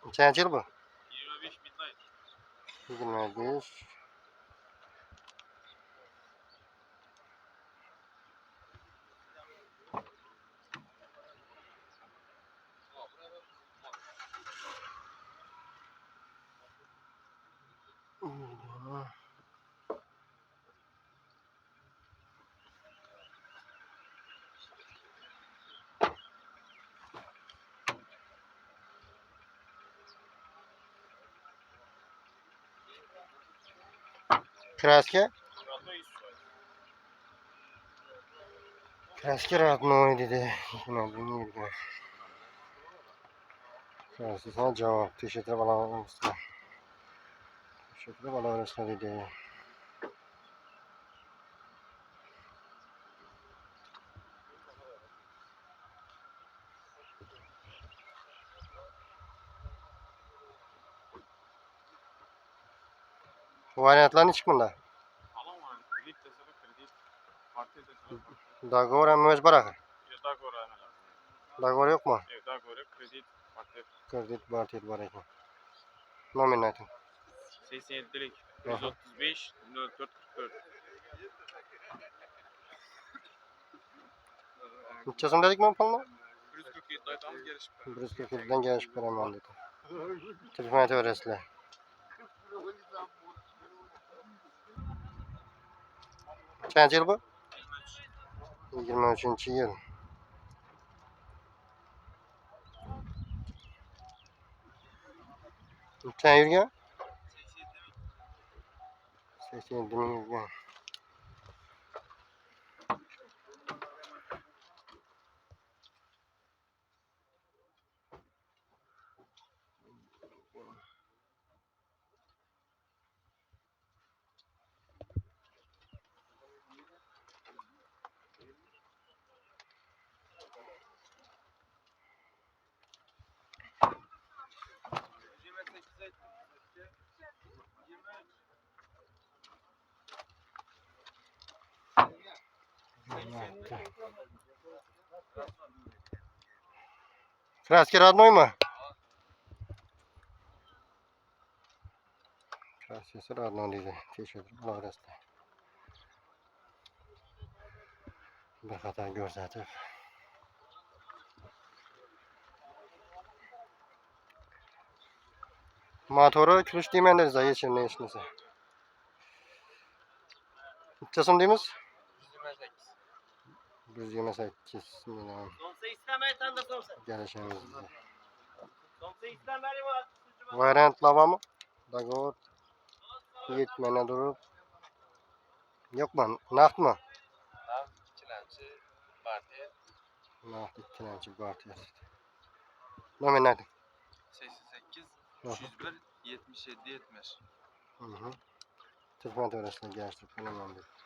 Nechanchi yil bu? 25 Midnight. 25. Kraska? Kraska родной dedi. Kraska javob. Teşekkür ederim. Teşekkür ederim dedi. Variantlar ne çıkmında? Kredit desene kredit. Parti desene parti. Dogovor hem öz bırakır. Dogovor analar. Dogovor yok mu? Dogovor kredit parti. Kredit bartiyet var ekan. Nomer ne ayting? 87'lik 135 0444. Necha so'm dedik men pulni? 147 aytamiz kelishib. 147 dan kelishib beraman dedi. Telefon aytaverasizlar. Nechanchi yil bu? 23-yil. Necha yurgan? 87 ming yurgan. Краски родной mu? Kraskasi родной dedi. Tekshirib olaverasizlar. Bir qator ko'rsatib. Motori kulish deyman dedi, yechimni eshitmasa. Necha so'm deymiz? 128 million. Somsa istemay tanda somsa. Gelişimiz dedi. Somsa istemeli var. Variant lavamı? Dogovor yetmene durup. Yok mu? Nakt mı? Tam ikkilanchi parti. Nakt ikkilanchi partiya. Nomer nerede? 88 301 77 70. Telefon öğretmeni geliştirip bilemem dedi.